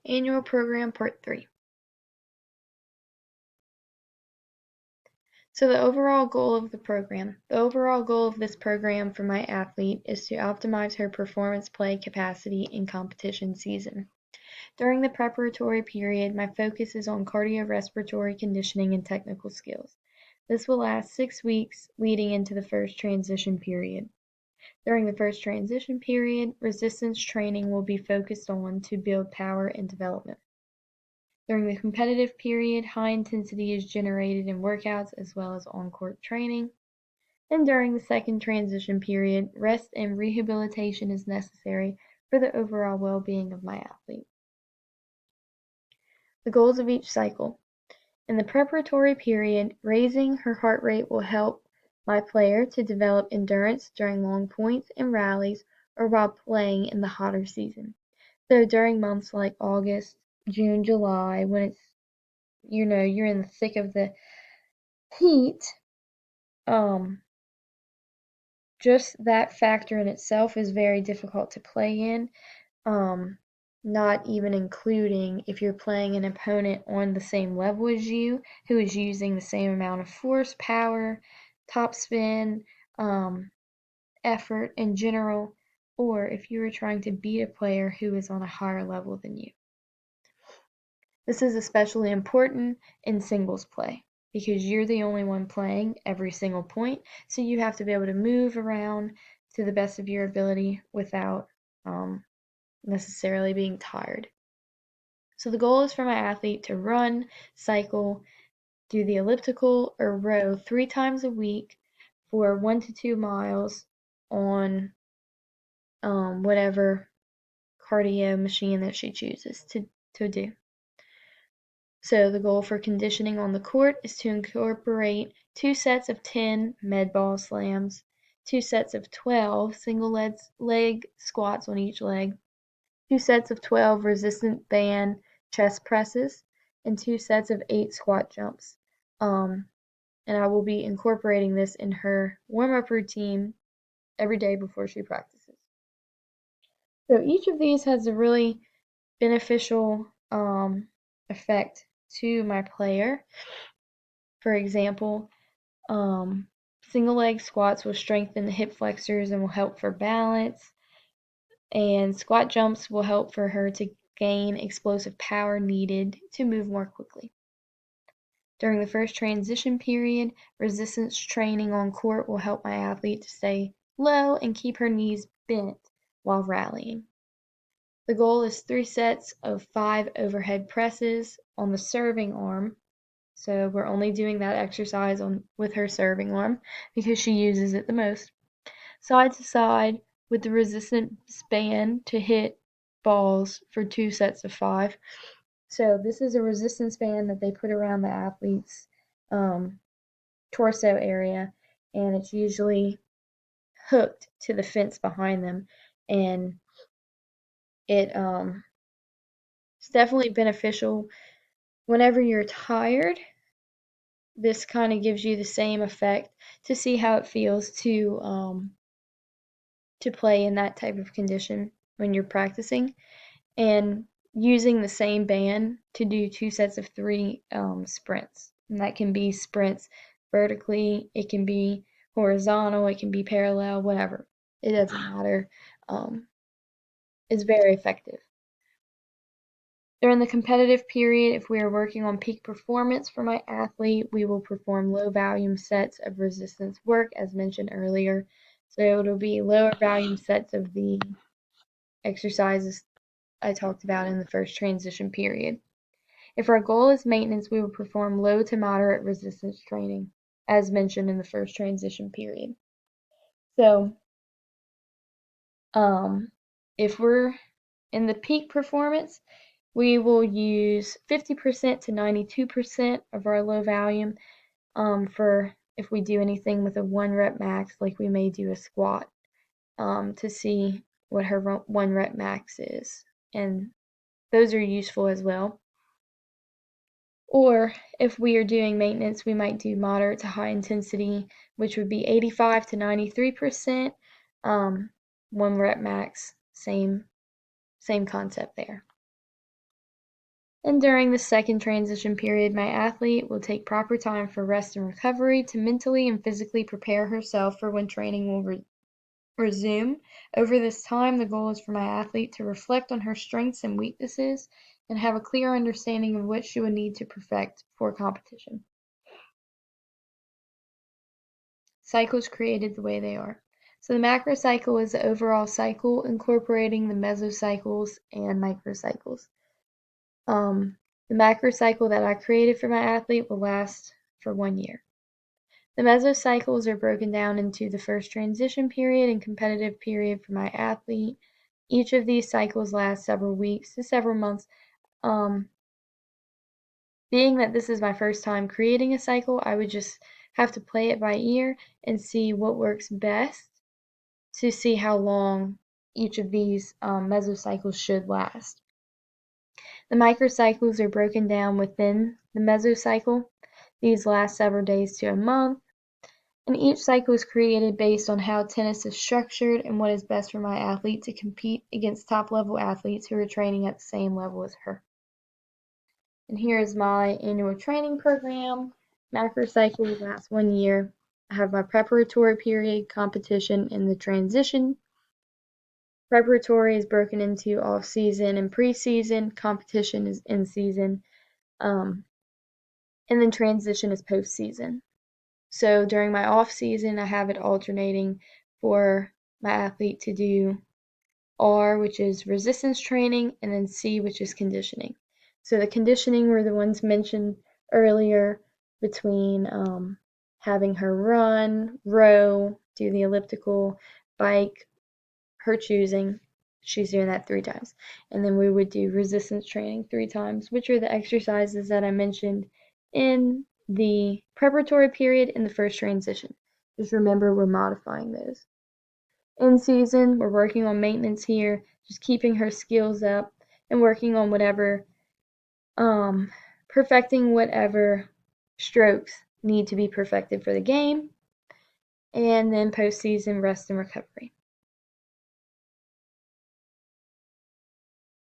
Annual Program Part 3. So the overall goal of this program for my athlete is to optimize her performance play capacity in competition season. During the preparatory period, my focus is on cardiorespiratory conditioning and technical skills. This will last 6 weeks leading into the first transition period. During the first transition period, resistance training will be focused on to build power and development. During the competitive period, high intensity is generated in workouts as well as on-court training. And during the second transition period, rest and rehabilitation is necessary for the overall well-being of my athlete. The goals of each cycle. In the preparatory period, raising her heart rate will help my player to develop endurance during long points and rallies or while playing in the hotter season. So during months like August, June, July, when it's you're in the thick of the heat, just that factor in itself is very difficult to play in, not even including if you're playing an opponent on the same level as you, who is using the same amount of force, power, topspin, effort in general, or if you are trying to beat a player who is on a higher level than you. This is especially important in singles play because you're the only one playing every single point, so you have to be able to move around to the best of your ability without necessarily being tired. So the goal is for my athlete to run, cycle, do the elliptical or row 3 times a week for 1 to 2 miles on whatever cardio machine that she chooses to do. So the goal for conditioning on the court is to incorporate 2 sets of 10 med ball slams, 2 sets of 12 single leg squats on each leg, 2 sets of 12 resistant band chest presses, and 2 sets of 8 squat jumps. And I will be incorporating this in her warm-up routine every day before she practices. So each of these has a really beneficial effect to my player. For example, single leg squats will strengthen the hip flexors and will help for balance, and squat jumps will help for her to gain explosive power needed to move more quickly. During the first transition period, resistance training on court will help my athlete to stay low and keep her knees bent while rallying. The goal is 3 sets of 5 overhead presses on the serving arm. So we're only doing that exercise with her serving arm because she uses it the most. Side to side with the resistance band to hit balls for 2 sets of 5. So this is a resistance band that they put around the athlete's torso area, and it's usually hooked to the fence behind them, and it's definitely beneficial whenever you're tired. This kind of gives you the same effect to see how it feels to play in that type of condition when you're practicing, and using the same band to do 2 sets of 3 sprints. And that can be sprints vertically, it can be horizontal, it can be parallel, whatever. It doesn't matter. It's very effective. During the competitive period, if we are working on peak performance for my athlete, we will perform low volume sets of resistance work, as mentioned earlier. So it'll be lower volume sets of the exercises I talked about in the first transition period. If our goal is maintenance, we will perform low to moderate resistance training, as mentioned in the first transition period. So, if we're in the peak performance, we will use 50% to 92% of our low volume for if we do anything with a 1 rep max, like we may do a squat, to see what her 1 rep max is. And those are useful as well. Or if we are doing maintenance, we might do moderate to high intensity, which would be 85 to 93%, 1 rep max, same concept there. And during the second transition period, my athlete will take proper time for rest and recovery to mentally and physically prepare herself for when training will resume. Over this time, the goal is for my athlete to reflect on her strengths and weaknesses and have a clear understanding of what she would need to perfect for competition. Cycles created the way they are. So the macrocycle is the overall cycle incorporating the mesocycles and microcycles. The macrocycle that I created for my athlete will last for 1 year. The mesocycles are broken down into the first transition period and competitive period for my athlete. Each of these cycles lasts several weeks to several months. Being that this is my first time creating a cycle, I would just have to play it by ear and see what works best to see how long each of these mesocycles should last. The microcycles are broken down within the mesocycle. These last several days to a month, and each cycle is created based on how tennis is structured and what is best for my athlete to compete against top-level athletes who are training at the same level as her. And here is my annual training program. Macrocycle lasts 1 year. I have my preparatory period, competition, and the transition. Preparatory is broken into off-season and pre-season. Competition is in-season. And then transition is post-season. So during my off-season, I have it alternating for my athlete to do R, which is resistance training, and then C, which is conditioning. So the conditioning were the ones mentioned earlier between having her run, row, do the elliptical, bike, her choosing. She's doing that 3 times. And then we would do resistance training 3 times, which are the exercises that I mentioned in the preparatory period in the first transition. Just remember we're modifying those. In season, we're working on maintenance here, just keeping her skills up and working on whatever, perfecting whatever strokes need to be perfected for the game. And then postseason, rest and recovery.